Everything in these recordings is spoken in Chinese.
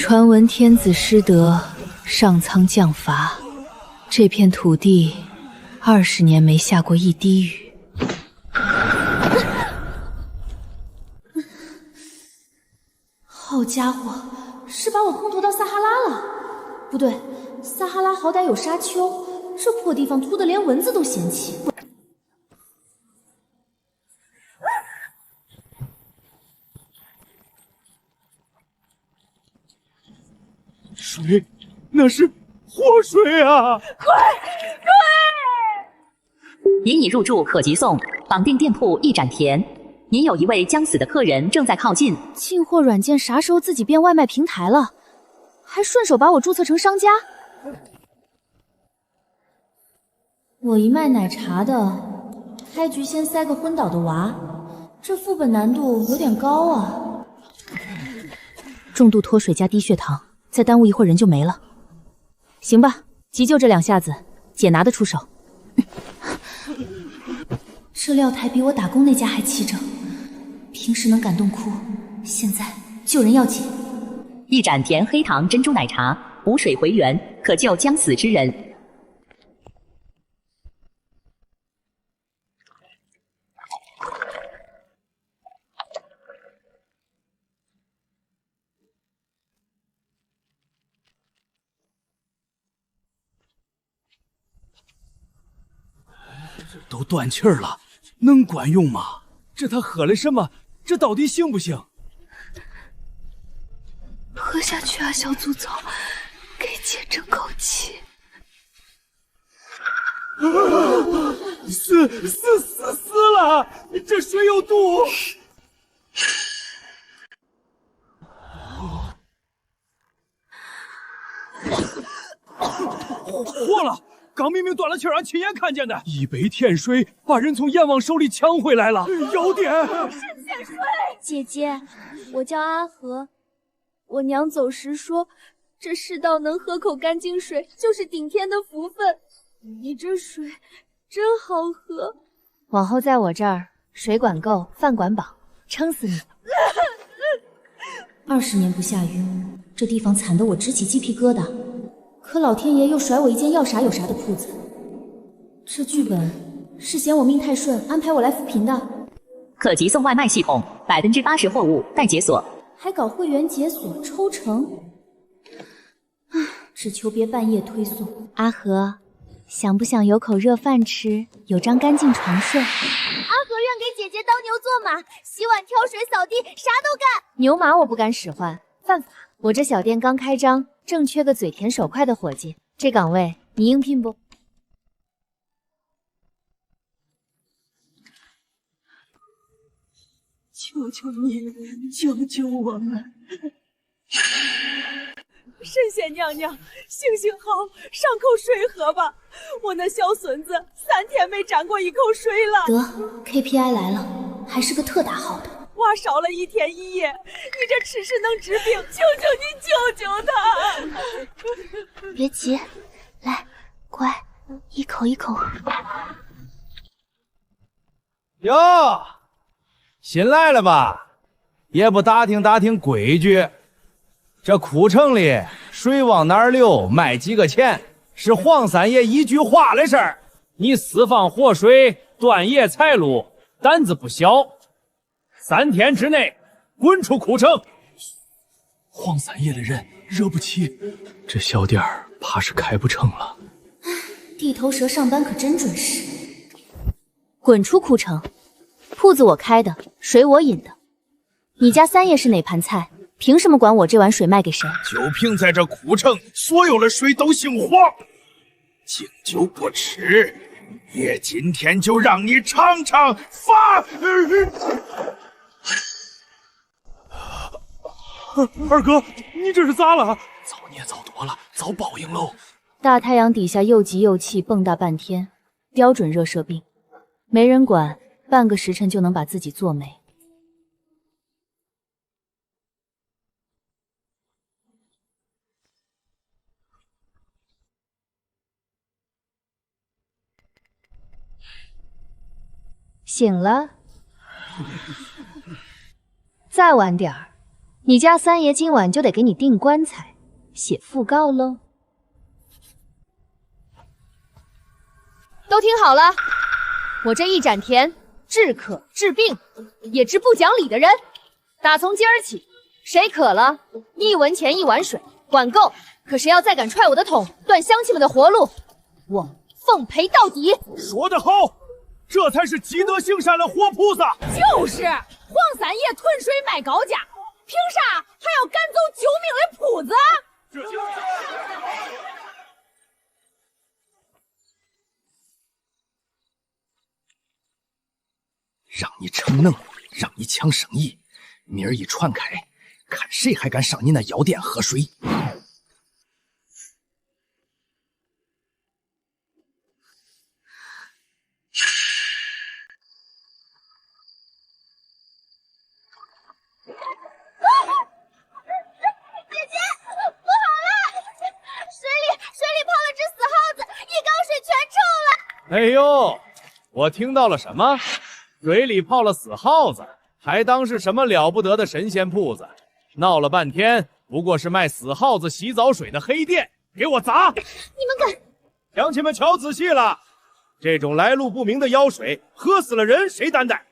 传闻天子失德，上苍降罚，这片土地20年没下过一滴雨。好家伙，是把我空投到撒哈拉了？不对，撒哈拉好歹有沙丘，这破地方秃得连蚊子都嫌弃。水，那是祸水啊！快！您已入住可急送，绑定店铺一盏田。您有一位将死的客人正在靠近。进货软件啥时候自己变外卖平台了？还顺手把我注册成商家？我一卖奶茶的，开局先塞个昏倒的娃，这副本难度有点高啊。重度脱水加低血糖，再耽误一会儿人就没了。行吧，急救这2下子，姐拿得出手。这料台比我打工那家还齐整，平时能感动哭，现在救人要紧。一盏甜黑糖珍珠奶茶，补水回元，可救将死之人。都断气儿了，能管用吗？这他喝了什么？这到底行不行？喝下去啊，小祖宗，给姐争口气。死了！这水有毒！祸了！刚明明断了气儿，俺亲眼看见的，一杯甜水把人从阎王手里抢回来了，有点。是甜水。姐姐，我叫阿和，我娘走时说，这世道能喝口干净水就是顶天的福分。你这水真好喝。往后在我这儿，水管够，饭管饱，撑死你。20年不下雨，这地方惨得我直起鸡皮疙瘩。可老天爷又甩我一间要啥有啥的铺子。这剧本是嫌我命太顺，安排我来扶贫的。可急送外卖系统，80%货物待解锁，还搞会员解锁抽成。只求别半夜推送。阿和，想不想有口热饭吃，有张干净床睡？阿和愿给姐姐当牛做马，洗碗挑水扫地，啥都干。牛马我不敢使唤，犯法。我这小店刚开张，正缺个嘴甜手快的伙计，这岗位你应聘不？求求你，救救我们！神仙娘娘，行行好，上口水喝吧。我那小孙子3天没沾过一口水了。得 ，KPI 来了，还是个特大号的。娃烧了1天1夜，你这吃食能治病，求求你救救他！别急，来，乖，一口一口。哟，新来了吧？也不打听打听规矩。这库城里水往哪儿流，卖几个钱，是黄三爷一句话的事儿。你私放活水，断爷财路，胆子不小。3天之内滚出库城！黄三爷的人惹不起，这小店儿怕是开不成了。地头蛇上班可真准时。滚出库城！铺子我开的，水我饮的。你家三爷是哪盘菜？凭什么管我这碗水卖给谁？就凭在这库城，所有的水都姓黄，敬酒不吃。爷今天就让你尝尝罚。二哥，你这是咋了？造孽造多了，遭报应喽！大太阳底下又急又气，蹦跶半天，标准热射病，没人管，半个时辰就能把自己做没。醒了，再晚点儿，你家三爷今晚就得给你订棺材、写讣告喽。都听好了，我这一盏田治渴治病，也治不讲理的人。打从今儿起，谁渴了，1文钱1碗水，管够。可谁要再敢踹我的桶，断乡亲们的活路，我奉陪到底。说得好，这才是积德行善的活菩萨。就是黄三爷囤水卖高价，凭啥还要赶走救命的铺子？这就让你逞能，让你抢生意，明儿一传开，看谁还敢上你那药店喝水。哎呦，我听到了什么？水里泡了死耗子，还当是什么了不得的神仙铺子？闹了半天，不过是卖死耗子洗澡水的黑店！给我砸！你们敢！乡亲们瞧仔细了，这种来路不明的妖水，喝死了人谁担待？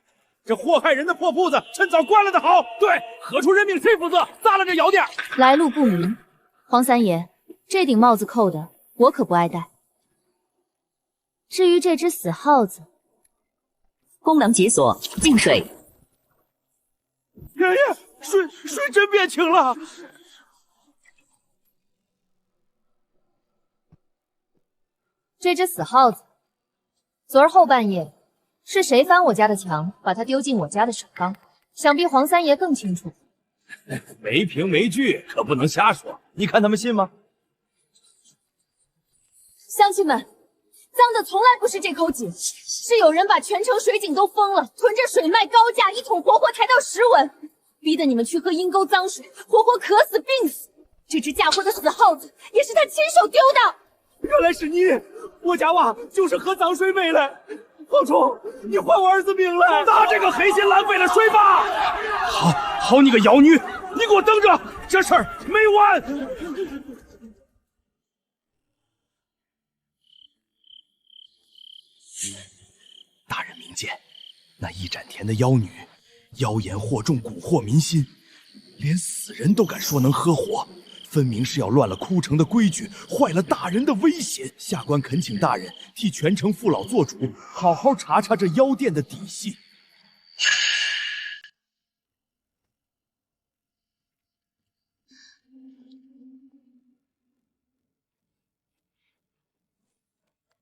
这祸害人的破铺子，趁早关了的好。对，喝出人命谁负责？砸了这药店！来路不明，黄三爷，这顶帽子扣的我可不爱戴。至于这只死耗子，功能解锁净水。爷爷，水真变清了。这只死耗子，昨儿后半夜是谁翻我家的墙，把它丢进我家的水缸？想必黄三爷更清楚。没凭没据，可不能瞎说。你看他们信吗？乡亲们，脏的从来不是这口井，是有人把全城水井都封了，囤着水卖高价，一桶活活抬到10文，逼得你们去喝阴沟脏水，活活渴死病死。这只嫁祸的死耗子也是他亲手丢的。原来是你，我家娃就是喝脏水没了。后冲，你还我儿子命来！拿这个黑心浪费了水吧！好你个妖女，你给我等着，这事儿没完！大人明鉴，那一盏田的妖女，妖言惑众，蛊惑民心，连死人都敢说能合伙，分明是要乱了枯城的规矩，坏了大人的威信。下官恳请大人替全城父老做主，好好查查这妖店的底细。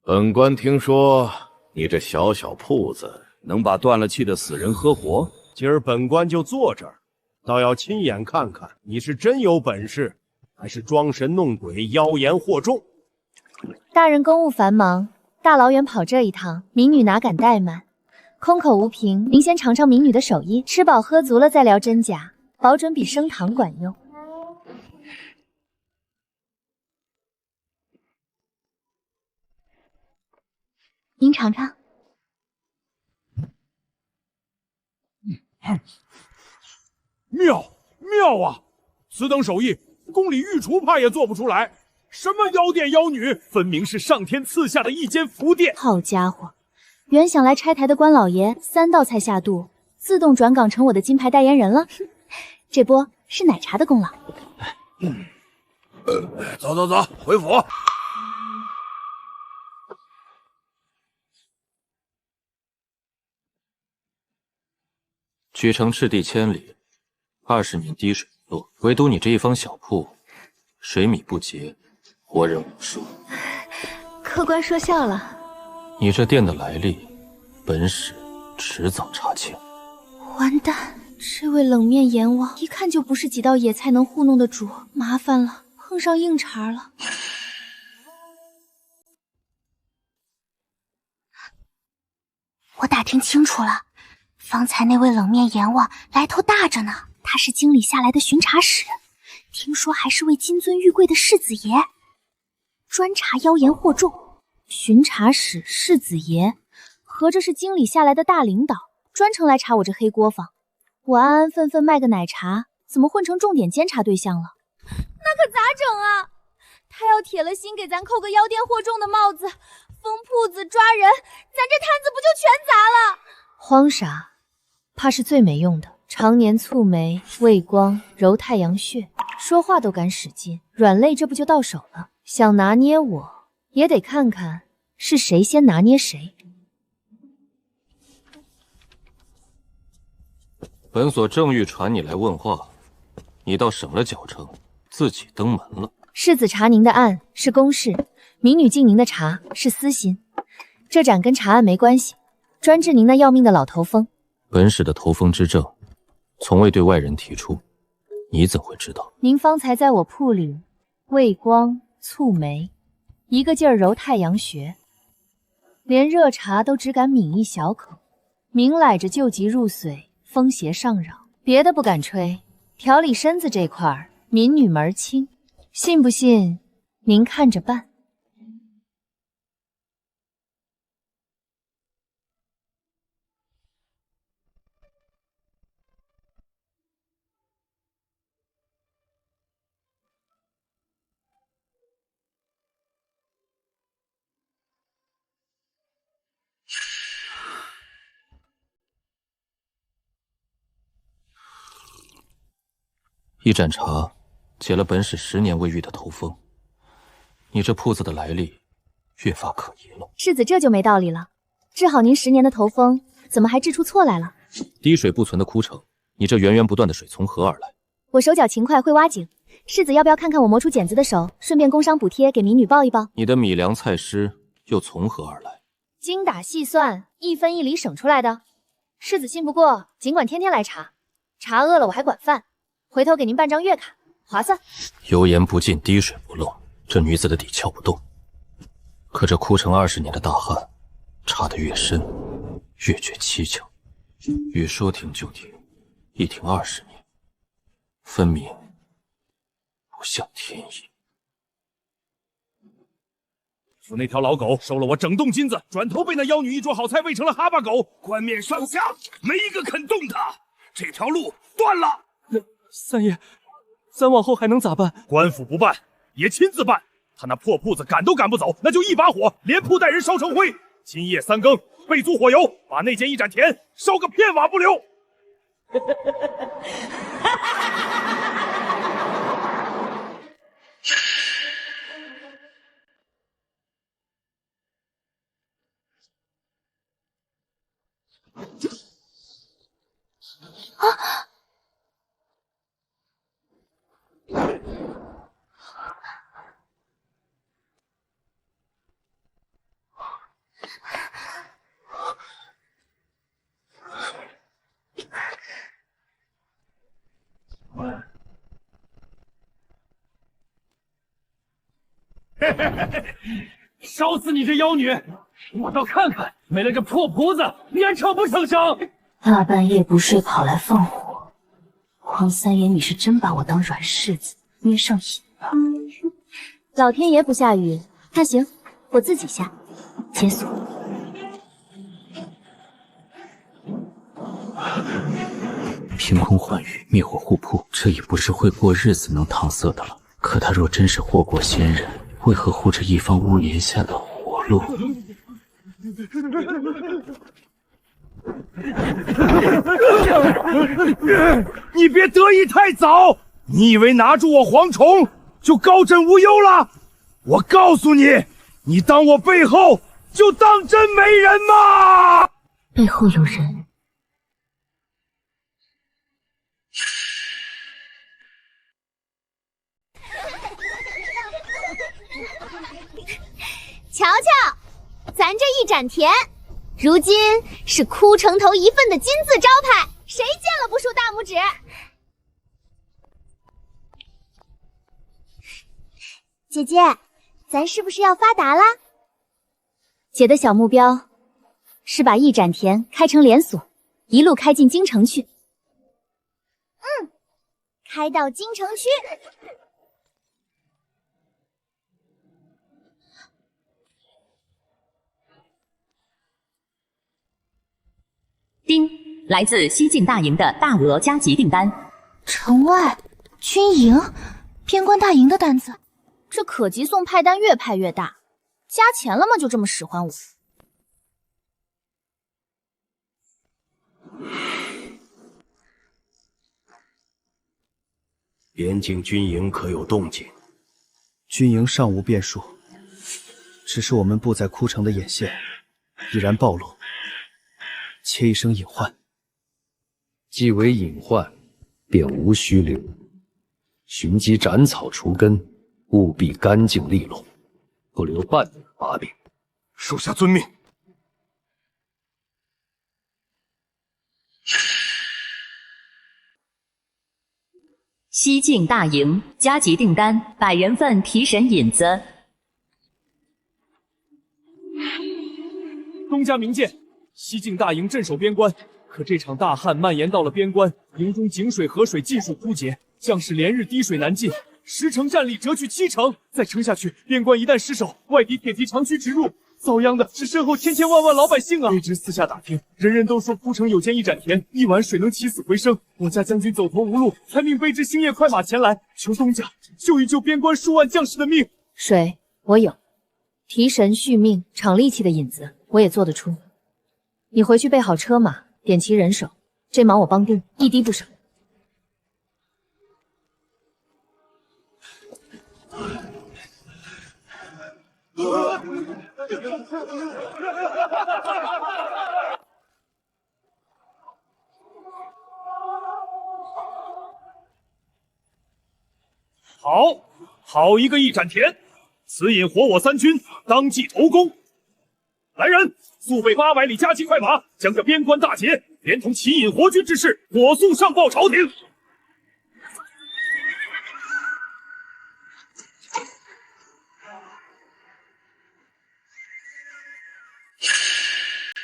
本官听说你这小小铺子能把断了气的死人喝活，今儿本官就坐这儿，倒要亲眼看看你是真有本事，还是装神弄鬼、妖言惑众。大人公务繁忙，大老远跑这一趟，民女哪敢怠慢？空口无凭，您先尝尝民女的手艺，吃饱喝足了再聊真假，保准比升堂管用。您尝尝。妙啊！此等手艺，宫里御厨怕也做不出来。什么妖店妖女，分明是上天赐下的一间福店。好家伙，原想来拆台的关老爷3道菜下肚，自动转岗成我的金牌代言人了。这波是奶茶的功劳。走，回府。曲城赤地千里，20年滴水不落，唯独你这一方小铺，水米不节，活人无数。客官说笑了。你这店的来历，本使迟早查清。完蛋，这位冷面阎王一看就不是几道野菜能糊弄的主，麻烦了，碰上硬茬了。我打听清楚了，方才那位冷面阎王来头大着呢，他是京里下来的巡查使，听说还是位金尊玉贵的世子爷，专查妖言惑众。巡查使世子爷，合着是京里下来的大领导，专程来查我这黑锅坊。我安安分分卖个奶茶，怎么混成重点监察对象了？那可咋整啊？他要铁了心给咱扣个妖癫惑众的帽子，封铺子抓人，咱这摊子不就全砸了？慌啥？怕是最没用的。常年蹙眉、畏光、揉太阳穴，说话都敢使劲，软肋这不就到手了？想拿捏我，也得看看是谁先拿捏谁。本所正欲传你来问话，你倒省了脚程，自己登门了。世子查您的案是公事，民女进您的查是私心。这盏跟查案没关系，专治您那要命的老头风。本使的头风之症，从未对外人提出，你怎会知道？您方才在我铺里畏光蹙眉，一个劲儿揉太阳穴，连热茶都只敢抿一小口，明来着旧疾入髓，风邪上扰，别的不敢吹，调理身子这块儿，民女门儿清。信不信，您看着办。一盏茶解了本使10年未愈的头风，你这铺子的来历越发可疑了。世子这就没道理了，治好您10年的头风，怎么还治出错来了？滴水不存的枯城，你这源源不断的水从何而来？我手脚勤快，会挖井。世子要不要看看我磨出茧子的手，顺便工伤补贴给民女报一报？你的米粮菜湿又从何而来？精打细算，1分1厘省出来的。世子信不过，尽管天天来查，查饿了我还管饭。回头给您办张月卡，划算。油盐不进，滴水不漏，这女子的底撬不动。可这枯城20年的大旱，查得越深，越觉蹊跷。越说停就停，一停20年，分明不像天意。说那条老狗收了我整栋金子，转头被那妖女一桌好菜喂成了哈巴狗，官面上下没一个肯动它，这条路断了。三爷，咱往后还能咋办？官府不办，也亲自办。他那破铺子赶都赶不走，那就一把火，连铺带人烧成灰。今夜3更，备足火油，把那间一盏田烧个片瓦不留。啊！烧死你这妖女！我倒看看，没了这破铺子，你还逞不逞生？大半夜不睡跑来放火，黄三爷，你是真把我当软柿子捏上瘾了。老天爷不下雨，那行，我自己下。解锁。凭空换雨，灭火护铺，这已不是会过日子能搪塞的了。可他若真是祸国仙人，为何护着一方屋檐下的活路？你别得意太早，你以为拿住我蝗虫就高枕无忧了？我告诉你，你当我背后就当真没人吗？背后有人。瞧瞧，咱这一盏田，如今是枯城头一份的金字招牌，谁见了不竖大拇指？姐姐，咱是不是要发达啦？姐的小目标是把一盏田开成连锁，一路开进京城去。开到京城区。丁，来自西晋大营的大额加急订单，城外军营，边关大营的单子。这可急送派单越派越大，加钱了吗？就这么使唤我？边境军营可有动静？军营尚无变数，只是我们布在枯城的眼线已然暴露，且已生隐患。既为隐患，便无需留。寻机斩草除根，务必干净利落，不留半点把柄。属下遵命。西境大营加急订单100人份提神引子。东家明鉴，西境大营镇守边关，可这场大旱蔓延到了边关，营中井水、河水尽数枯竭，将士连日滴水难进，10成战力折去7成，再撑下去，边关一旦失守，外敌铁骑长驱直入，遭殃的是身后千千万万老百姓啊！卑职私下打听，人人都说枯城有间一盏田，一碗水能起死回生。我家将军走投无路，才命卑职星夜快马前来，求东家救一救边关数万将士的命。水我有，提神续命、长力气的引子我也做得出。你回去备好车马，点齐人手，这忙我帮定，一滴不少。好一个一盏田！此引火我3军，当即头功。来人，速备800里加急快马，将这边关大捷连同其引活军之事，火速上报朝廷。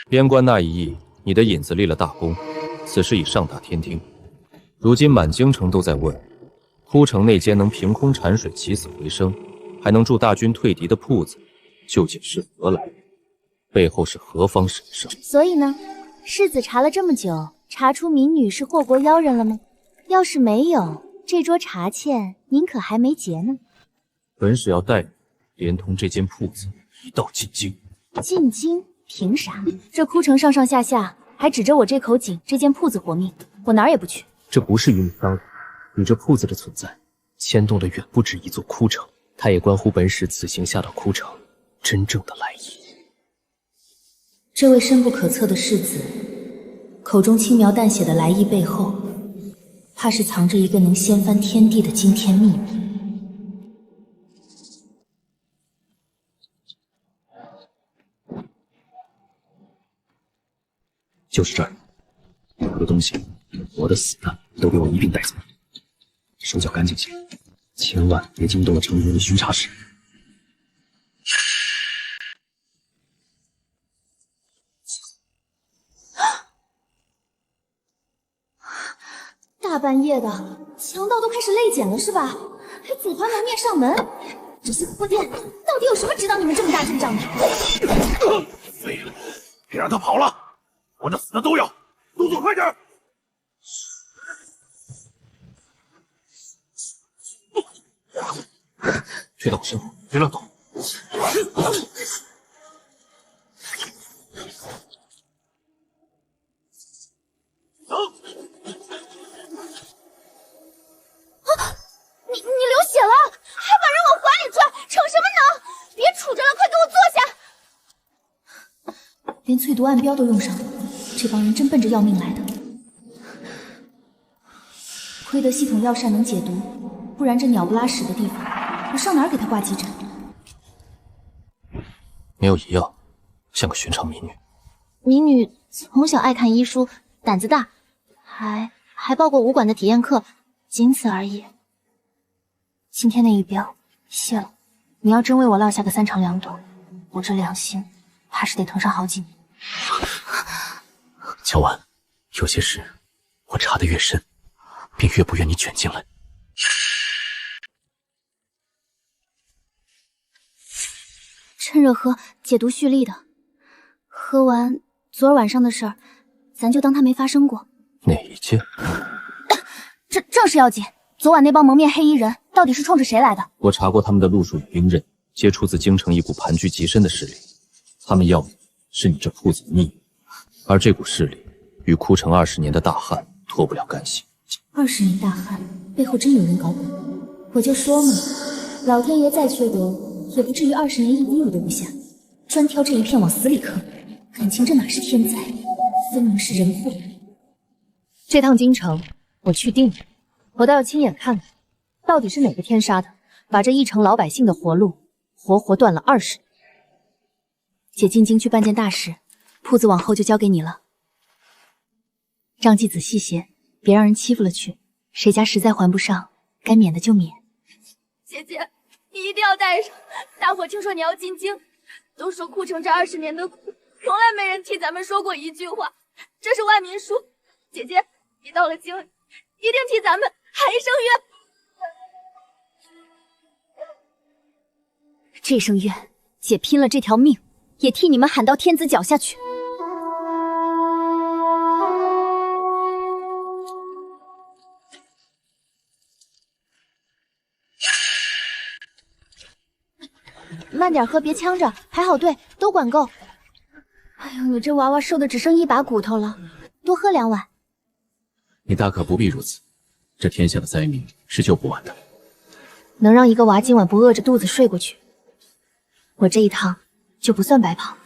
边关那一役，你的引子立了大功，此事已上达天听。如今满京城都在问，枯城那间能凭空产水起死回生，还能助大军退敌的铺子，究竟是何来？背后是何方神圣？所以呢，世子查了这么久，查出民女是祸国妖人了吗？要是没有，这桌茶欠您可还没结呢。本使要带你连同这间铺子一道进京。进京？凭啥？这枯城上上下下还指着我这口井、这间铺子活命，我哪儿也不去。这不是与你商量，你这铺子的存在，牵动的远不止一座枯城，它也关乎本使此行下到枯城真正的来意。这位深不可测的世子，口中轻描淡写的来意背后，怕是藏着一个能掀翻天地的惊天秘密。就是这儿，任何东西，活的死的，都给我一并带走，手脚干净些，千万别惊动了城中的巡查使。大半夜的，强盗都开始内检了是吧？还组团蒙面上门，这些破店到底有什么值当你们这么大阵仗的？废了，别让他跑了！活的死的都要，动作快点！推到我身后，别乱动。走！你流血了，还把人往怀里拽，逞什么能？别杵着了，快给我坐下！连淬毒暗标都用上了，这帮人真奔着要命来的。亏得系统药膳能解毒，不然这鸟不拉屎的地方，我上哪儿给他挂急诊？没有疑药，像个寻常民女。民女从小爱看医书，胆子大，还报过武馆的体验课，仅此而已。今天那一镖谢了，你要真为我落下个3长2短，我这良心怕是得疼上好几年。乔婉，有些事我查得越深，便越不愿你卷进来。趁热喝，解毒蓄力的。喝完昨儿晚上的事儿，咱就当它没发生过。哪一件？这正事要紧。昨晚那帮蒙面黑衣人到底是冲着谁来的？我查过他们的路数与兵刃，皆出自京城一股盘踞极深的势力。他们要的是你这铺子的命运，而这股势力与哭城20年的大汉脱不了干系。20年大汉背后真有人搞鬼，我就说嘛，老天爷再缺德，也不至于20年一滴雨都不下，专挑这一片往死里坑。感情这哪是天灾，分明是人祸。这趟京城我去定了，我倒要亲眼看看，到底是哪个天杀的，把这一城老百姓的活路活活断了20年。姐进京去办件大事，铺子往后就交给你了。账记仔细些，别让人欺负了去。谁家实在还不上，该免的就免。姐姐，你一定要带上。大伙听说你要进京，都说哭城这20年的苦，从来没人替咱们说过一句话。这是万民书，姐姐，你到了京，一定替咱们喊一声冤。这声冤，姐拼了这条命，也替你们喊到天子脚下去。慢点喝，别呛着，排好队，都管够。哎呦，你这娃娃瘦的只剩一把骨头了，多喝2碗。你大可不必如此，这天下的灾民是救不完的。能让一个娃今晚不饿着肚子睡过去，我这一趟就不算白跑。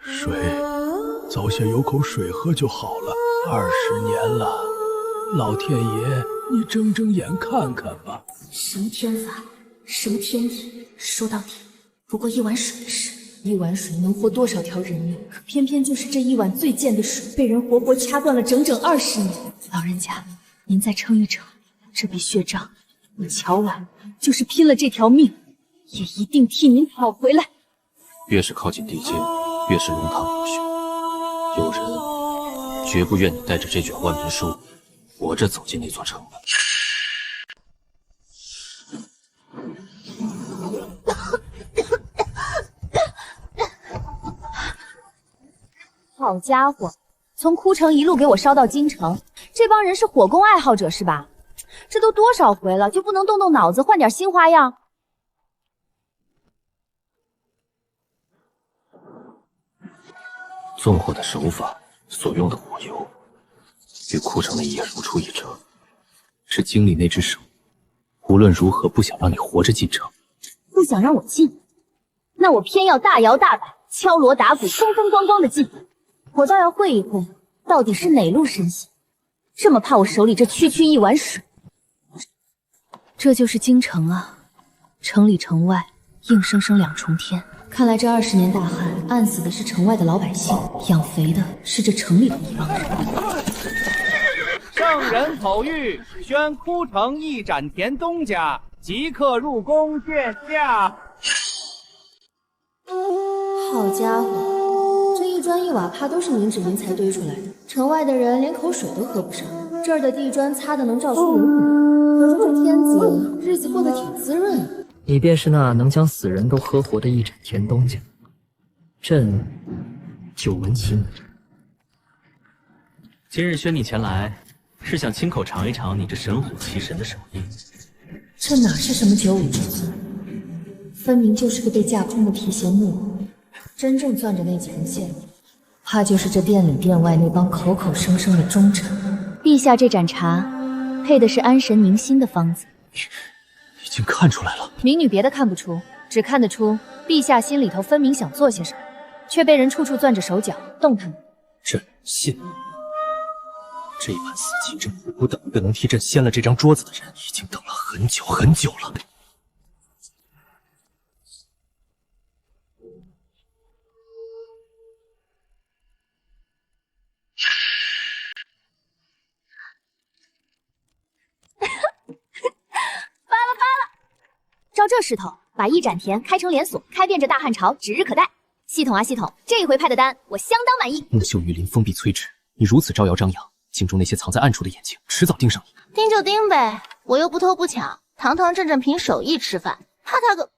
水，早些有口水喝就好了。20年了，老天爷，你睁睁眼看看吧。什么天法，什么天意，说到底不过一碗水的事。一碗水能活多少条人命？可偏偏就是这一碗最贱的水，被人活活掐断了整整20年。老人家，您再撑一撑，这笔血账，我乔婉就是拼了这条命，也一定替您讨回来。越是靠近地界，越是龙潭虎穴。有人绝不愿你带着这卷万民书，活着走进那座城门。好家伙，从哭城一路给我烧到京城，这帮人是火攻爱好者是吧？这都多少回了，就不能动动脑子换点新花样？纵火的手法，所用的火油，与哭城的一眼如出一辙。是京里那只手，无论如何不想让你活着进城。不想让我进，那我偏要大摇大摆、敲锣打鼓、风风光光的进。我倒要会一会，到底是哪路神仙，这么怕我手里这区区一碗水。这就是京城啊，城里城外硬生生2重天。看来这20年大旱，暗死的是城外的老百姓，养肥的是这城里的一帮人。圣人口谕，宣哭城一盏田东家即刻入宫见驾。好家伙，这一砖一瓦怕都是您指明才堆出来的，城外的人连口水都喝不上，这儿的地砖擦的能照出灵魂。合着这天子日子过得挺滋润啊。你便是那能将死人都喝活的一盏田东家，朕久闻其名。今日宣你前来，是想亲口尝一尝你这神乎其神的手艺。这哪是什么九五之尊，分明就是个被架空的皮鞋木偶。真正攥着那几根线，怕就是这殿里殿外那帮口口声声的忠臣。陛下这盏茶，配的是安神宁心的方子。已经看出来了。民女别的看不出，只看得出陛下心里头分明想做些什么，却被人处处攥着手脚，动弹。朕信。这盘死棋，朕不等一个能替朕掀了这张桌子的人，已经等了很久很久了。照这势头，把一盏田开成连锁，开遍这大汉朝，指日可待。系统啊系统，这一回派的单我相当满意。木秀于林，风必摧之。你如此招摇张扬，京中那些藏在暗处的眼睛，迟早盯上你。盯就盯呗，我又不偷不抢，堂堂正正凭手艺吃饭，怕他个……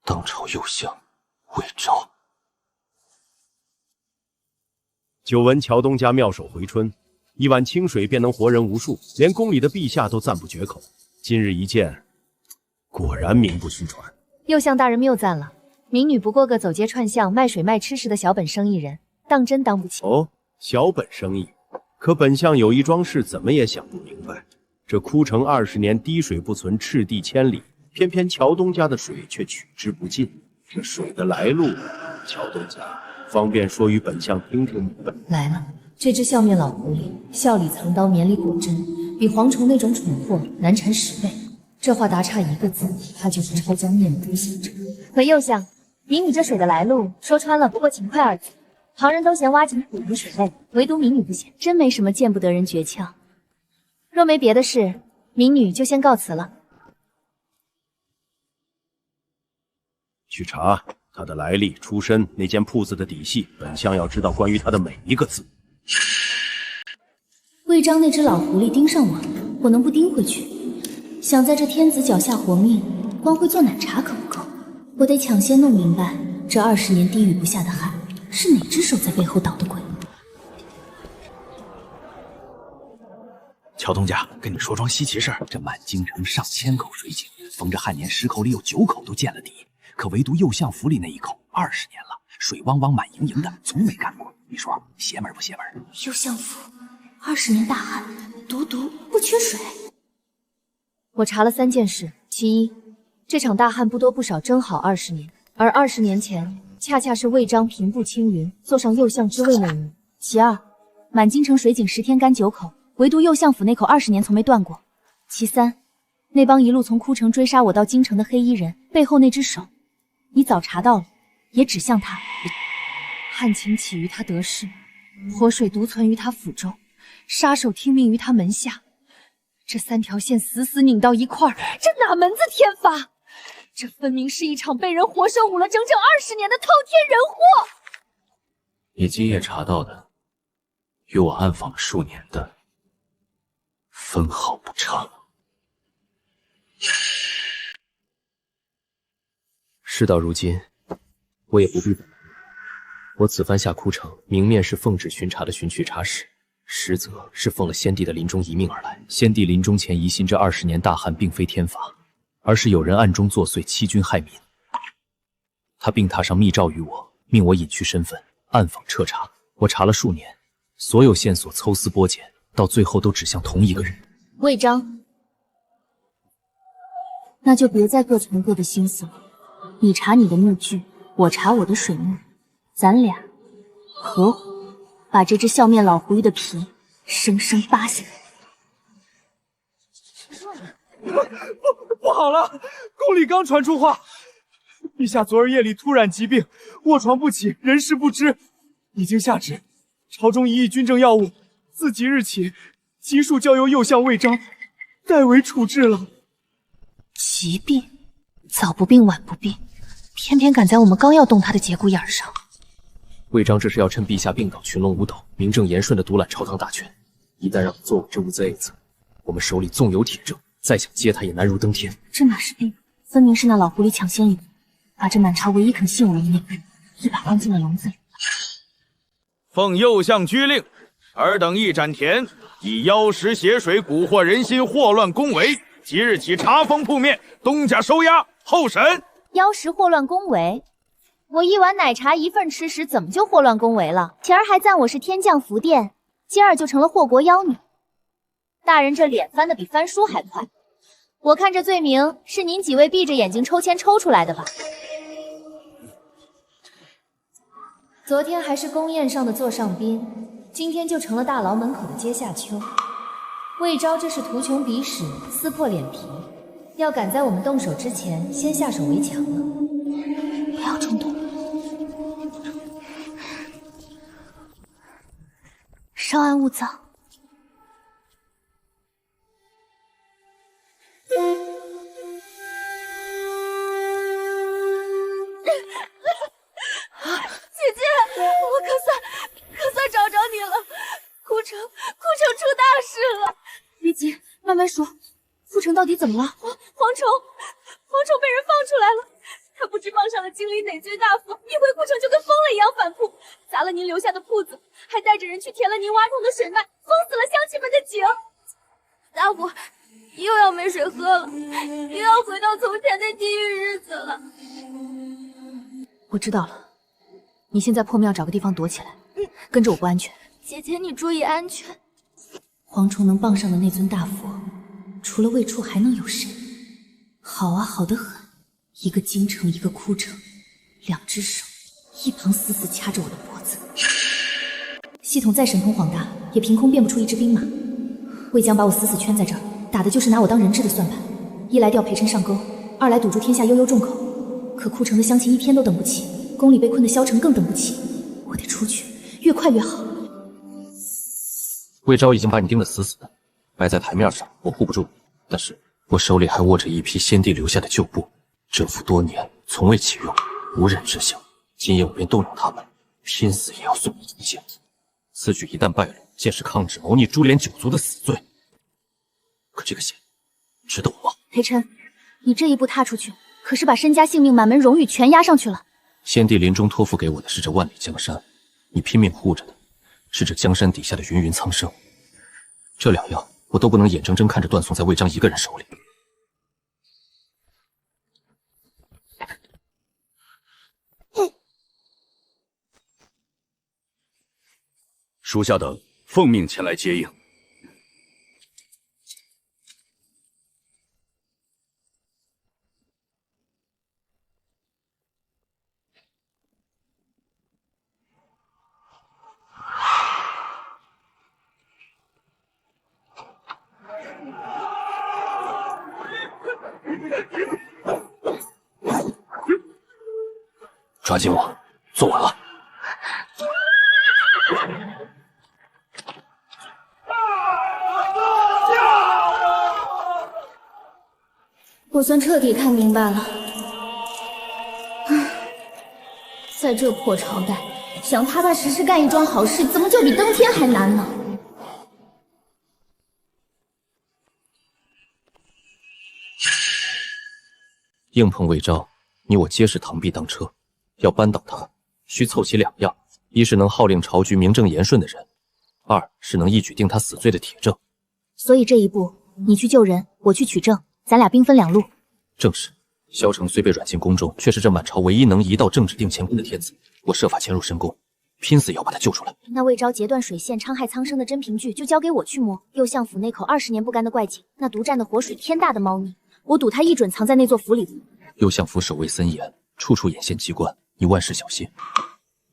当朝右相魏昭。久闻乔东家妙手回春，一碗清水便能活人无数，连宫里的陛下都赞不绝口。今日一见，果然名不虚传。右相大人谬赞了，民女不过个走街串巷卖水卖吃食的小本生意人，当真当不起。哦，小本生意。可本相有一桩事，怎么也想不明白。这枯城20年滴水不存，赤地千里，偏偏乔东家的水却取之不尽。这水的来路，乔东家方便说与本相听听明白。来了，这只笑面老狐狸，笑里藏刀，绵里果真，比蝗虫那种蠢货难缠10倍。这话答差一个字，他就是抄家面的独行者。可右相，民女这水的来路，说穿了不过勤快2字。旁人都嫌挖井苦无水累，唯独民女不嫌，真没什么见不得人诀窍。若没别的事，民女就先告辞了。去查他的来历、出身，那间铺子的底细，本相要知道关于他的每一个字。魏章那只老狐狸盯上我，我能不盯回去？想在这天子脚下活命，光会做奶茶可不够，我得抢先弄明白这20年滴雨不下的旱是哪只手在背后捣的鬼。乔东家，跟你说桩稀奇事儿，这满京城上千口水井，逢着旱年10口里有9口都见了底，可唯独右相府里那一口20年了，水汪汪满盈盈的，从没干过。你说邪门不邪门？右相府20年大旱，独不缺水。我查了3件事，其一，这场大旱不多不少，正好20年，而20年前恰恰是魏章平步青云，坐上右相之位那一年。其二，满京城水井10天干9口，唯独右相府那口20年从没断过。其三，那帮一路从枯城追杀我到京城的黑衣人背后那只手，你早查到了，也指向他。旱情起于他得势，活水独存于他府中，杀手听命于他门下，这3条线死死拧到一块儿，这哪门子天法？这分明是一场被人活生捂了整整20年的滔天人祸。你今夜查到的，与我暗访了数年的，分毫不差。事到如今，我也不必等。我此番下枯城，明面是奉旨巡查的巡取查使，实则是奉了先帝的临终遗命而来。先帝临终前疑心这20年大旱并非天罚，而是有人暗中作祟，欺君害民。他病榻上密诏于我，命我隐去身份，暗访彻查。我查了数年，所有线索抽丝剥茧，到最后都指向同一个人。魏章，那就别再各存各的心思了。你查你的木具，我查我的水木，咱俩合伙把这只笑面老狐狸的皮生生扒下来。不好了！宫里刚传出话，陛下昨日夜里突然疾病，卧床不起，人事不知，已经下旨，朝中一役军政要务，自即日起，悉数交由右相魏章代为处置了。疾病，早不病晚不病，偏偏赶在我们刚要动他的节骨眼上。魏章这是要趁陛下病倒，群龙无斗，名正言顺地独揽朝堂大权。一旦让他坐稳这屋子 A 字，我们手里纵有铁证，再想接他也难如登天。这哪是病，分明是那老狐狸抢先一步，把这满朝唯一肯信我的一面，一把关进了笼子里。奉右相居令，尔等一盏田，以妖石邪水蛊惑人心，祸乱宫闱。即日起查封铺面，东家收押，后审。妖石祸乱宫闱，我一碗奶茶一份吃食，怎么就祸乱宫闱了？前儿还赞我是天降福电，今儿就成了祸国妖女。大人这脸翻得比翻书还快，我看这罪名是您几位闭着眼睛抽签抽出来的吧？昨天还是宫宴上的座上宾，今天就成了大牢门口的阶下囚。魏昭这是图穷匕首，撕破脸皮，要赶在我们动手之前先下手为强了。不要冲动，稍安勿躁。姐姐，我可算找着你了！枯城出大事了！别急，慢慢说。傅城到底怎么了？蝗虫被人放出来了，他不知傍上了京里哪罪大夫，一回顾城就跟疯了一样反扑，砸了您留下的铺子，还还带着人去填了泥洼洞的水脉，封死了乡亲们的井。大伙又要没水喝了，又要回到从前的地狱日子了。我知道了，你先在破庙找个地方躲起来，跟着我不安全。姐姐，你注意安全。蝗虫能傍上的那尊大佛，除了魏初还能有谁？好啊，好得很。一个京城，一个枯城，两只手一旁死死掐着我的脖子。系统再神通广大，也凭空变不出一支兵马。魏将把我死死圈在这儿，打的就是拿我当人质的算盘。一来调裴琛上钩，二来堵住天下悠悠众口。可枯城的乡亲一天都等不起，宫里被困的萧城更等不起。我得出去，越快越好。魏昭已经把你盯得死死的，摆在台面上我护不住，但是我手里还握着一批先帝留下的旧部，蛰伏多年，从未启用，无人知晓。今夜我便动用他们，拼死也要送你一剑。此举一旦败露，届时抗旨谋逆株连九族的死罪。可这个险值得我吗？裴琛，你这一步踏出去，可是把身家性命、满门荣誉全押上去了。先帝临终托付给我的是这万里江山，你拼命护着的是这江山底下的芸芸苍生。这两样我都不能眼睁睁看着断送在魏章一个人手里。属下等奉命前来接应。抓紧我，坐稳了。我算彻底看明白了，在这破朝代，想踏踏实实干一桩好事，怎么就比登天还难呢？硬碰魏昭，你我皆是螳臂当车。要扳倒他，需凑齐两样：一是能号令朝局名正言顺的人，二是能一举定他死罪的铁证。所以这一步，你去救人，我去取证，咱俩兵分两路。正是，萧城虽被软禁宫中，却是这满朝唯一能一道正直定乾坤的天子。我设法潜入深宫，拼死也要把他救出来。那魏昭截断水线、戕害苍生的真凭据，就交给我去摸。右相府那口20年不干的怪井，那独占的活水天大的猫腻，我赌他一准藏在那座府里。右相府守卫森严，处处眼线机关。你万事小心，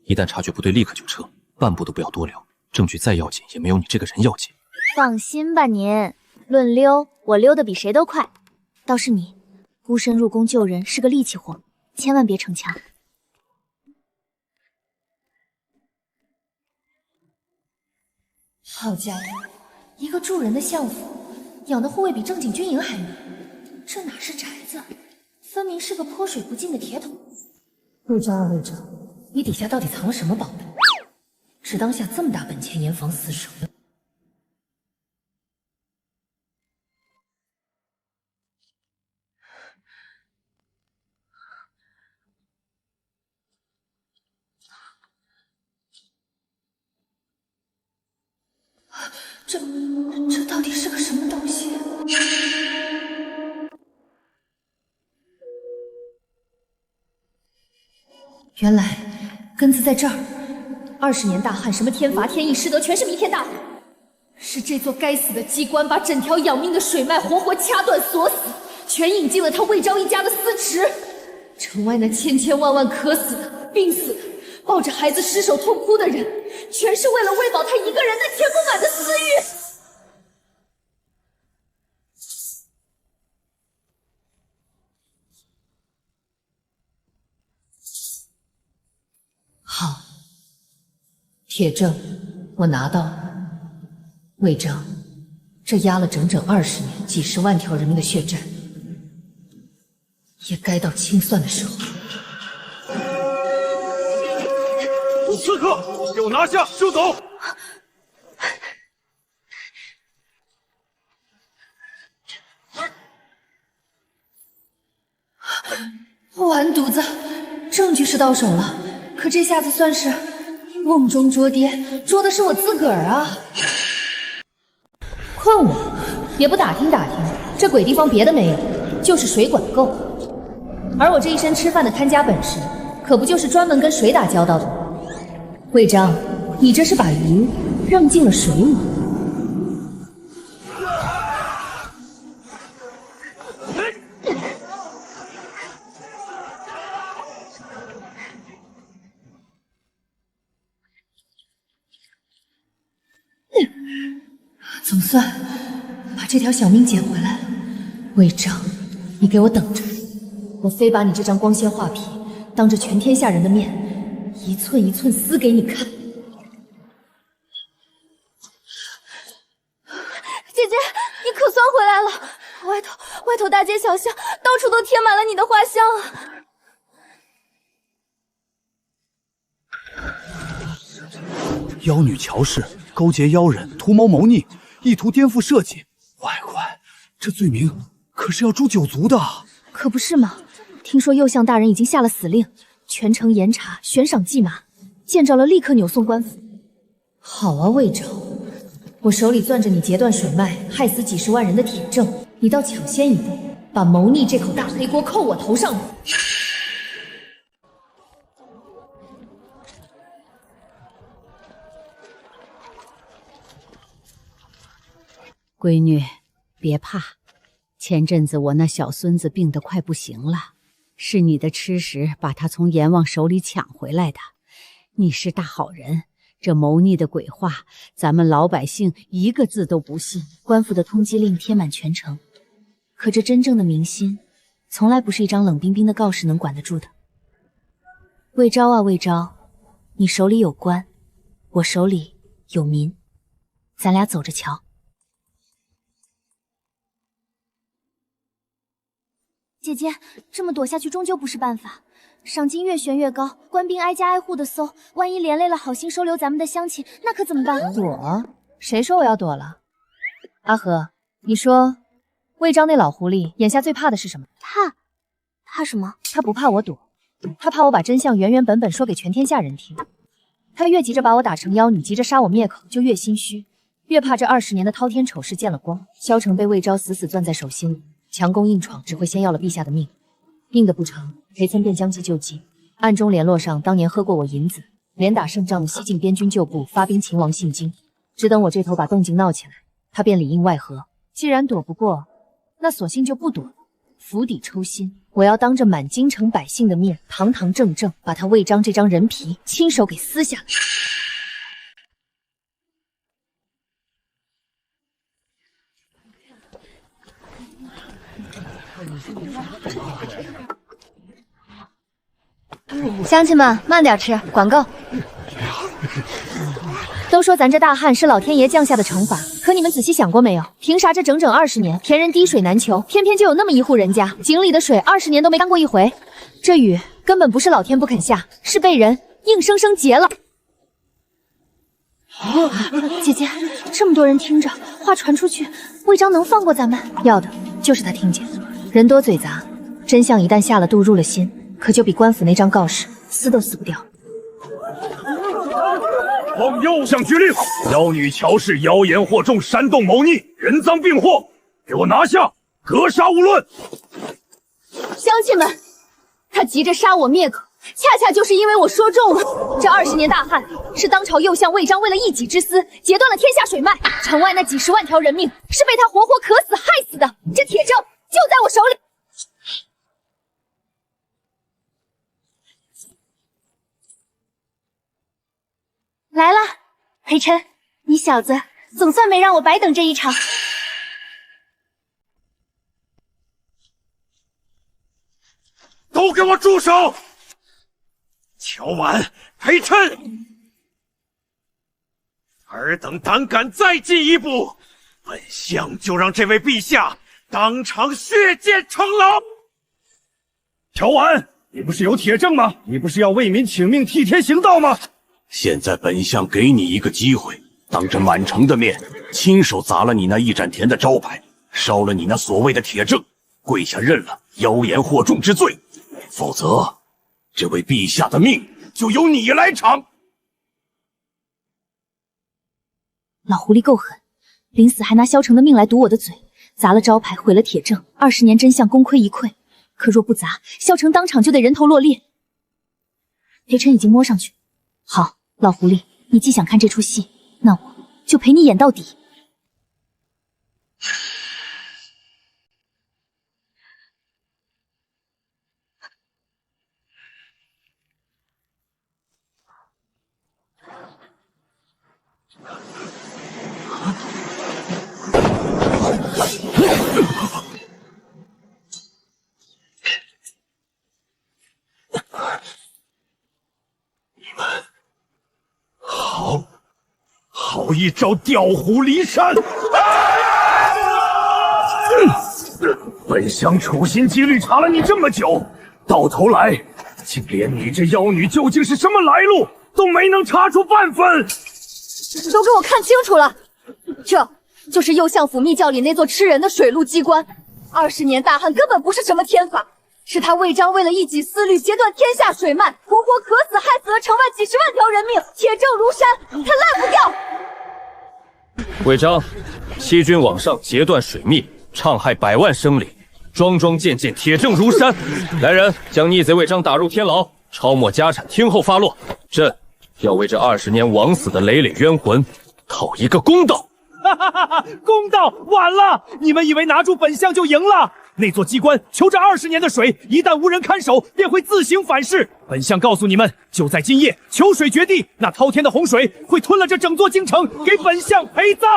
一旦察觉不对，立刻就撤，半步都不要多留。证据再要紧，也没有你这个人要紧。放心吧您，论溜，我溜得比谁都快。倒是你，孤身入宫救人是个力气活，千万别逞强。好家伙，一个住人的相府，养的护卫比正经军营还密，这哪是宅子，分明是个泼水不进的铁桶。魏章啊魏章，你底下到底藏了什么宝贝？只当下这么大本钱严防死守。这到底是个什么东西？原来根子在这儿。20年大旱，什么天罚、天意、失德，全是弥天大法。是这座该死的机关把整条养命的水脉活活掐断锁死，全引进了他魏昭一家的私池。城外那千千万万渴死的、病死的、抱着孩子失手痛哭的人，全是为了喂饱他一个人那填不满的私欲。好，铁证我拿到了。魏章，这压了整整20年、几十万条人命的血债，也该到清算的时候。刺客，给我拿下，收走！完犊子，证据是到手了，可这下子算是瓮中捉鳖，捉的是我自个儿啊！困我也不打听打听，这鬼地方别的没有，就是水管够。而我这一身吃饭的看家本事，可不就是专门跟水打交道的吗？魏章，你这是把鱼扔进了水里。总算把这条小命捡回来了。魏章，你给我等着，我非把你这张光鲜画皮当着全天下人的面一寸一寸撕给你看。姐姐，你可算回来了！外头大街小巷到处都贴满了你的画像啊！妖女乔氏勾结妖人，图谋谋逆，意图颠覆社稷。乖乖，这罪名可是要诛九族的。可不是嘛！听说右相大人已经下了死令，全城严查，悬赏祭马，见着了立刻扭送官府。好啊，魏昭，我手里攥着你截断水脉，害死几十万人的铁证，你倒抢先一步，把谋逆这口大黑锅扣我头上。闺女，别怕，前阵子我那小孙子病得快不行了，是你的吃食把他从阎王手里抢回来的。你是大好人，这谋逆的鬼话，咱们老百姓一个字都不信。官府的通缉令贴满全城，可这真正的民心，从来不是一张冷冰冰的告示能管得住的。魏昭啊魏昭，你手里有官，我手里有民，咱俩走着瞧。姐姐，这么躲下去终究不是办法，赏金越悬越高，官兵挨家挨户的搜，万一连累了好心收留咱们的乡亲，那可怎么办？躲？谁说我要躲了？阿和，你说魏章那老狐狸眼下最怕的是什么？怕什么？他不怕我躲，他怕我把真相原原本本说给全天下人听。他越急着把我打成妖女，急着杀我灭口，就越心虚，越怕这20年的滔天丑事见了光，萧城被魏昭死死攥在手心里。强攻硬闯，只会先要了陛下的命，命的不成，裴岑便将计就计，暗中联络上当年喝过我银子，连打胜仗的西晋边军旧部，发兵秦王信京。只等我这头把动静闹起来，他便里应外合。既然躲不过，那索性就不躲了，釜底抽薪。我要当着满京城百姓的面，堂堂正正把他魏章这张人皮亲手给撕下来。乡亲们，慢点吃，管够。都说咱这大旱是老天爷降下的惩罚，可你们仔细想过没有？凭啥这整整20年，田人滴水难求，偏偏就有那么一户人家，井里的水20年都没干过一回？这雨根本不是老天不肯下，是被人硬生生劫了。姐姐，这么多人听着，话传出去，魏章能放过咱们？要的就是他听见。人多嘴杂，真相一旦下了肚入了心，可就比官府那张告示撕都撕不掉。奉右相军令，妖女乔氏妖言惑众，煽动谋逆，人赃并获，给我拿下，格杀勿论。乡亲们，他急着杀我灭口，恰恰就是因为我说中了。这20年大旱，是当朝右相魏章为了一己之私，截断了天下水脉，城外那几10万条人命是被他活活渴死害死的。这铁证就在我手里。来了，裴琛，你小子总算没让我白等这一场。都给我住手！乔婉、裴琛，尔等胆敢再进一步，本相就让这位陛下当场血溅城牢。乔婉，你不是有铁证吗？你不是要为民请命、替天行道吗？现在本相给你一个机会，当着满城的面，亲手砸了你那一盏田的招牌，烧了你那所谓的铁证，跪下认了妖言惑众之罪，否则，这位陛下的命就由你来偿。老狐狸够狠，临死还拿萧成的命来堵我的嘴，砸了招牌，毁了铁证，20年真相功亏一篑。可若不砸，萧成当场就得人头落裂。裴晨已经摸上去，好，老狐狸，你既想看这出戏，那我就陪你演到底。好一招调虎离山！本乡处心积虑查了你这么久，到头来竟连你这妖女究竟是什么来路都没能查出半分。都给我看清楚了，这就是右相府密教里那座吃人的水陆机关。20年大旱根本不是什么天法，是他魏章为了一己私欲截断天下水脉，活活渴死，害死了城外几十万条人命，铁证如山，他烂不掉。魏章，欺君罔上，截断水密，戕害百万生灵，桩桩件件铁证如山。来人，将逆贼魏章打入天牢，抄没家产，听候发落。朕要为这20年枉死的累累冤魂讨一个公道。哈哈哈哈！公道晚了，你们以为拿住本相就赢了？那座机关求这20年的水，一旦无人看守，便会自行反噬。本相告诉你们，就在今夜，求水决堤，那滔天的洪水会吞了这整座京城，给本相陪葬。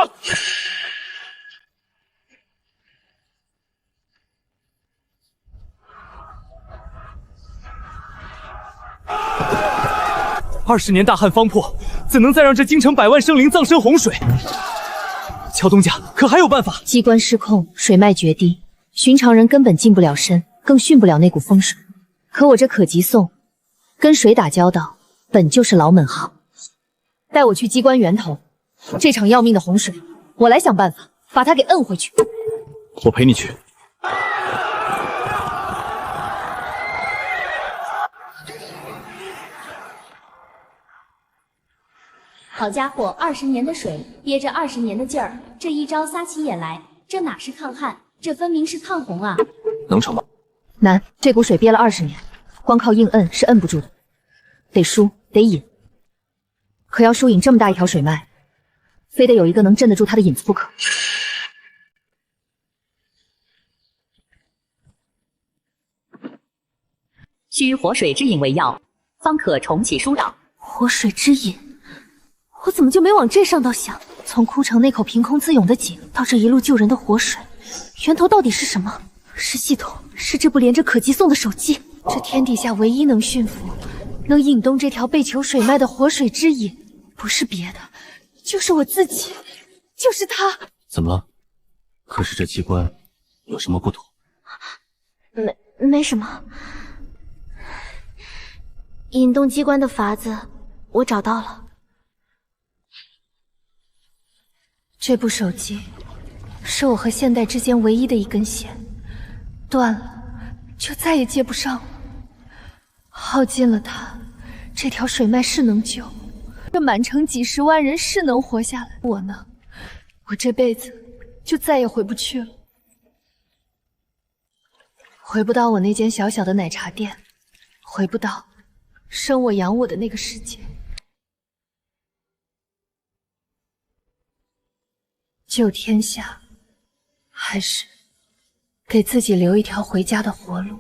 20年大旱方破，怎能再让这京城百万生灵葬身洪水？乔东家，可还有办法？机关失控，水脉决堤，寻常人根本近不了身，更驯不了那股风水。可我这可急送，跟水打交道，本就是老本行。带我去机关源头，这场要命的洪水，我来想办法把它给摁回去。我陪你去。好家伙，20年的水憋着20年的劲儿，这一招撒起眼来，这哪是抗旱，这分明是抗洪啊！能成吗？难，这股水憋了20年，光靠硬摁是摁不住的，得输，得引。可要输引这么大一条水脉，非得有一个能镇得住它的引子不可。需活水之引为要，方可重启疏扰。活水之引。我怎么就没往这上道想？从枯城那口凭空自涌的井，到这一路救人的活水，源头到底是什么？是系统，是这部连着可急送的手机。这天底下唯一能驯服、能引动这条被求水脉的活水之引，不是别的，就是我自己，就是他。怎么了？可是这机关有什么不妥？没什么。引动机关的法子，我找到了。这部手机是我和现代之间唯一的一根线，断了就再也接不上了。耗尽了它，这条水脉是能救，这满城几十万人是能活下来。我呢，我这辈子就再也回不去了，回不到我那间小小的奶茶店，回不到生我养我的那个世界。救天下，还是给自己留一条回家的活路？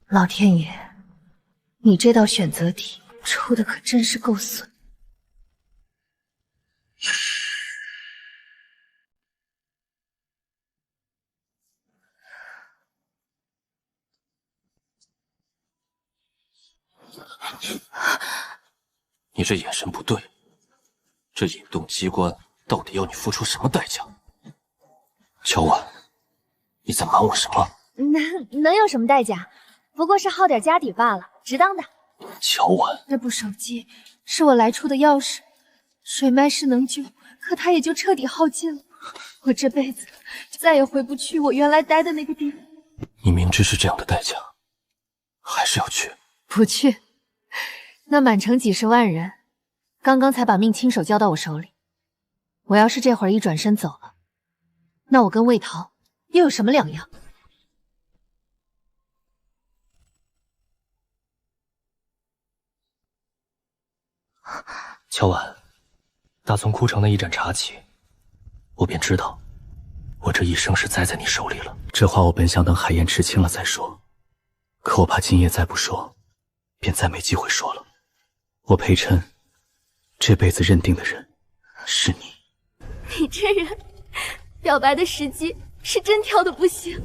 老天爷，你这道选择题出的可真是够损。你这眼神不对，这引动机关到底要你付出什么代价？乔婉，你在瞒我什么？能有什么代价？不过是耗点家底罢了，值当的。乔婉，这部手机是我来处的钥匙，水脉是能救，可它也就彻底耗尽了。我这辈子再也回不去我原来待的那个地方。你明知是这样的代价，还是要去？不去。那满城几十万人，刚刚才把命亲手交到我手里，我要是这会儿一转身走了，那我跟魏桃又有什么两样？乔婉，打从枯城那一盏茶起，我便知道，我这一生是栽在你手里了。这话我本想等海燕吃清了再说，可我怕今夜再不说，便再没机会说了。我裴琛这辈子认定的人是你。你这人，表白的时机是真挑的不行。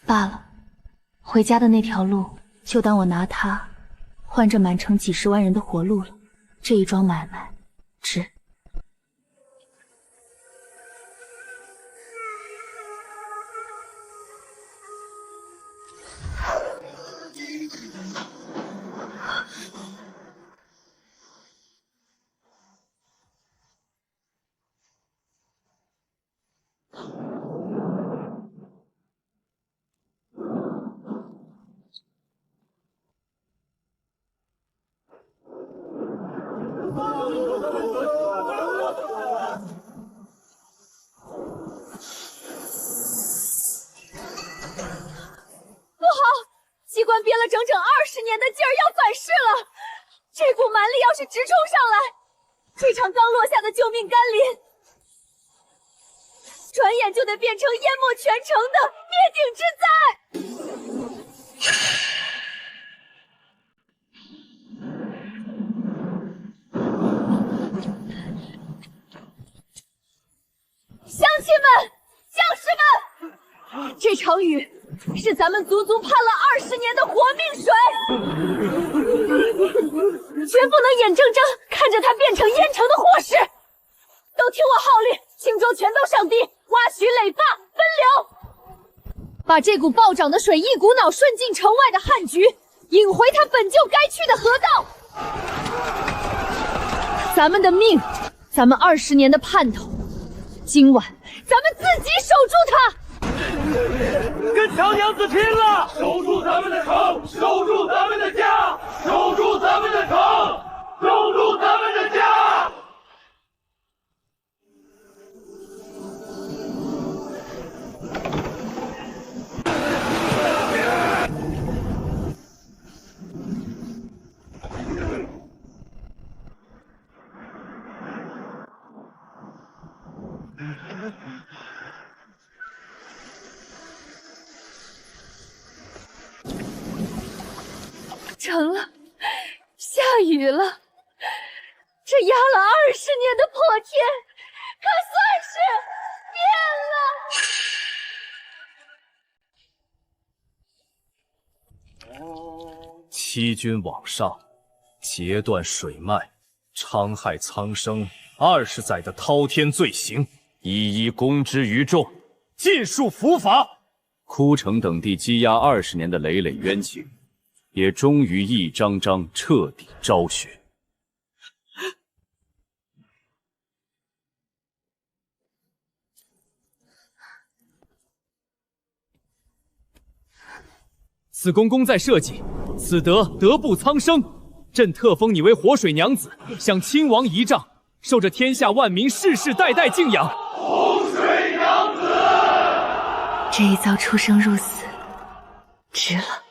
罢了，回家的那条路，就当我拿它换这满城几十万人的活路了。这一桩买卖，值。机关憋了整整20年的劲儿要反噬了，这股蛮力要是直冲上来，这场刚落下的救命甘霖，转眼就得变成淹没全城的灭顶之灾。乡亲们，将士们，这场雨是咱们足足盼了20年的活命水，绝不能眼睁睁看着它变成淹城的祸事。都听我号令，轻舟全都上堤，挖渠垒坝，分流，把这股暴涨的水一股脑顺进城外的旱局，引回它本就该去的河道。咱们的命，咱们20年的盼头，今晚咱们自己守住它。跟乔娘子拼了！守住咱们的城，守住咱们的家，守住咱们的城，守住咱们的家。成了，下雨了，这压了20年的破天，可算是变了。欺君罔上，截断水脉，戕害苍生，20载的滔天罪行，一一公之于众，尽数伏法。枯城等地积压20年的累累冤情，也终于一张张彻底昭雪。此公功在社稷，此德德不苍生。朕特封你为活水娘子，向亲王仪仗，受着天下万民世世代代敬仰。活水娘子，这一遭出生入死，值了。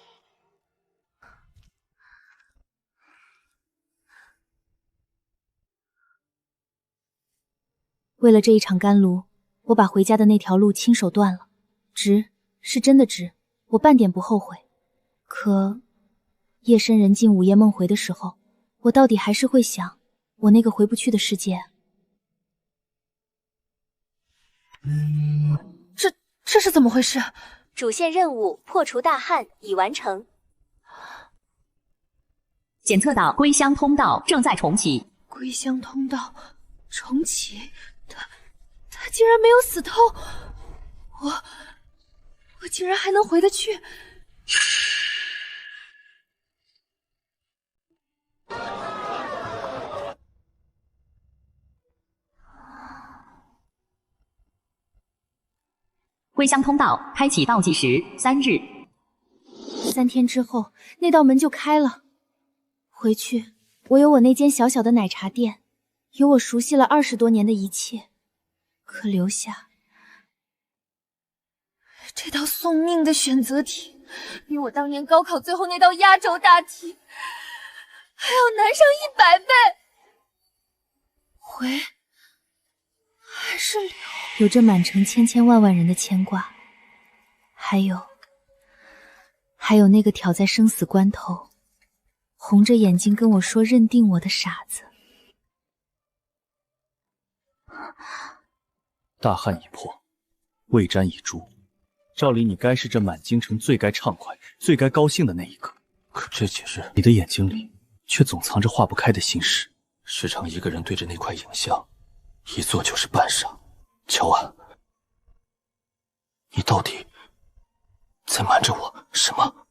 为了这一场甘露，我把回家的那条路亲手断了，值，是真的值，我半点不后悔。可夜深人静午夜梦回的时候，我到底还是会想我那个回不去的世界。这是怎么回事？主线任务破除大旱已完成。检测到归乡通道正在重启。归乡通道重启，他竟然没有死透，我竟然还能回得去。归乡通道开启倒计时3日。 3天之后，那道门就开了。回去，我有我那间小小的奶茶店，有我熟悉了20多年的一切，可留下这道送命的选择题，比我当年高考最后那道压轴大题还要难上100倍。回还是留？有着满城千千万万人的牵挂，还有那个挑在生死关头，红着眼睛跟我说认定我的傻子。大旱已破，未沾已诛。照理你该是这满京城最该畅快、最该高兴的那一个，可这几日你的眼睛里却总藏着化不开的心事。时常一个人对着那块影像，一坐就是半晌。乔安，你到底在瞒着我什么？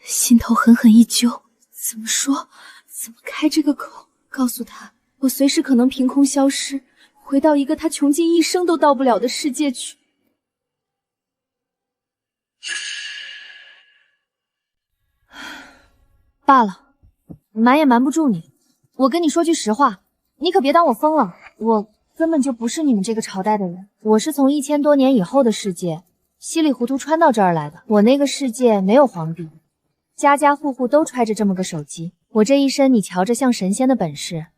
心头狠狠一揪，怎么说？怎么开这个口？告诉他，我随时可能凭空消失，回到一个他穷尽一生都到不了的世界去。罢了，瞒也瞒不住你。我跟你说句实话，你可别当我疯了，我根本就不是你们这个朝代的人，我是从1000多年以后的世界稀里糊涂穿到这儿来的。我那个世界没有皇帝，家家户户都揣着这么个手机。我这一身你瞧着像神仙的本事，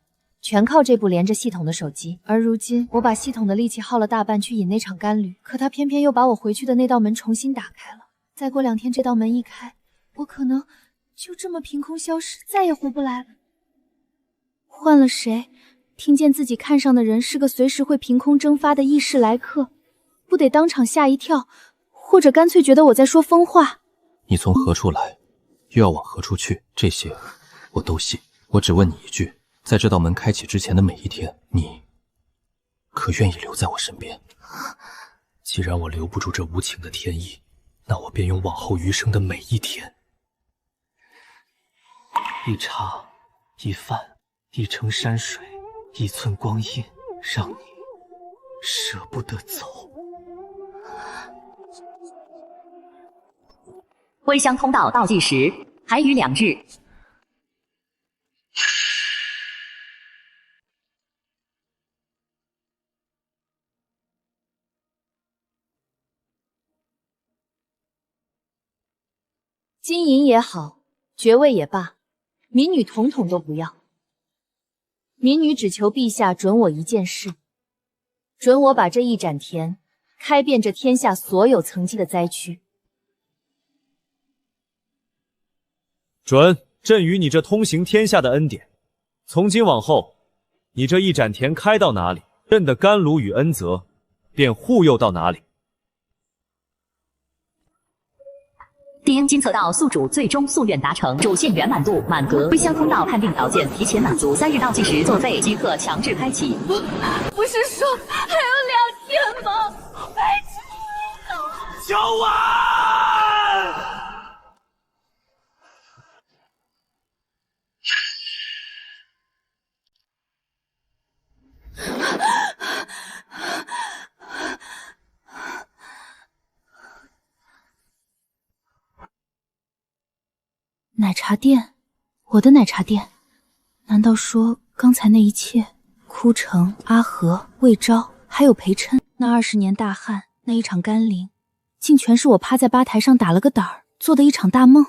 全靠这部连着系统的手机。而如今我把系统的力气耗了大半去引那场甘旅，可他偏偏又把我回去的那道门重新打开了。再过2天这道门一开，我可能就这么凭空消失，再也回不来了。换了谁，听见自己看上的人是个随时会凭空蒸发的异世来客，不得当场吓一跳，或者干脆觉得我在说疯话。你从何处来，又要往何处去，这些我都信。我只问你一句，在这道门开启之前的每一天，你可愿意留在我身边？既然我留不住这无情的天意，那我便用往后余生的每一天，一茶一饭一程山水一寸光阴，让你舍不得走。归乡通道倒计时还余2日。金银也好，爵位也罢，民女统统都不要。民女只求陛下准我一件事，准我把这一盏田开遍这天下所有层级的灾区。准，朕与你这通行天下的恩典，从今往后，你这一盏田开到哪里，朕的甘露与恩泽便护佑到哪里。丁金测到宿主最终夙愿达成，主线圆满度满格，归乡通道判定条件提前满足，3日倒计时作废即可强制开启。不是说还有2天吗？拜托了，乔安！奶茶店，我的奶茶店，难道说刚才那一切，枯城、阿和、魏昭，还有裴琛，那20年大旱，那一场甘霖，竟全是我趴在吧台上打了个盹儿做的一场大梦？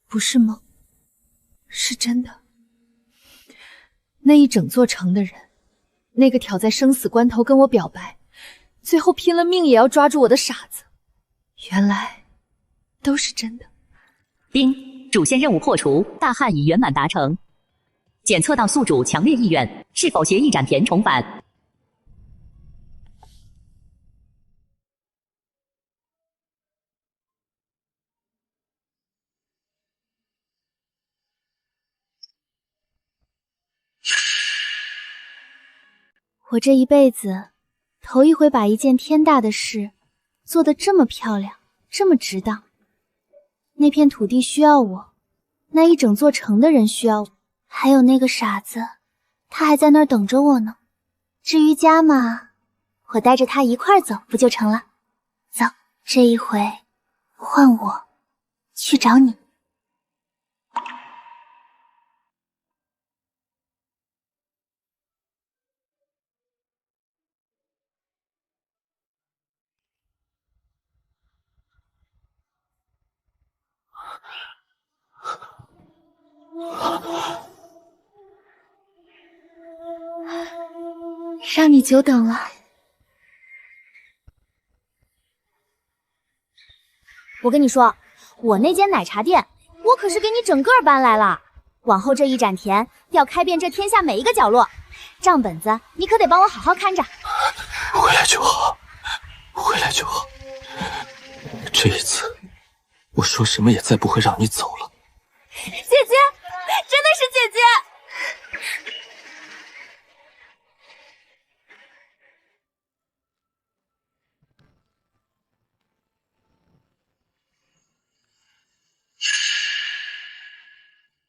不是梦，是真的。那一整座城的人，那个挑在生死关头跟我表白，最后拼了命也要抓住我的傻子，原来都是真的。丁，主线任务破除，大旱已圆满达成。检测到宿主强烈意愿，是否携一盏田重返？我这一辈子头一回把一件天大的事做得这么漂亮，这么值当。那片土地需要我，那一整座城的人需要我，还有那个傻子，他还在那儿等着我呢。至于家嘛，我带着他一块儿走不就成了？走，这一回换我去找你。让你久等了。我跟你说，我那间奶茶店，我可是给你整个搬来了。往后这一盏田要开遍这天下每一个角落，账本子你可得帮我好好看着。回来就好，回来就好。这一次，我说什么也再不会让你走。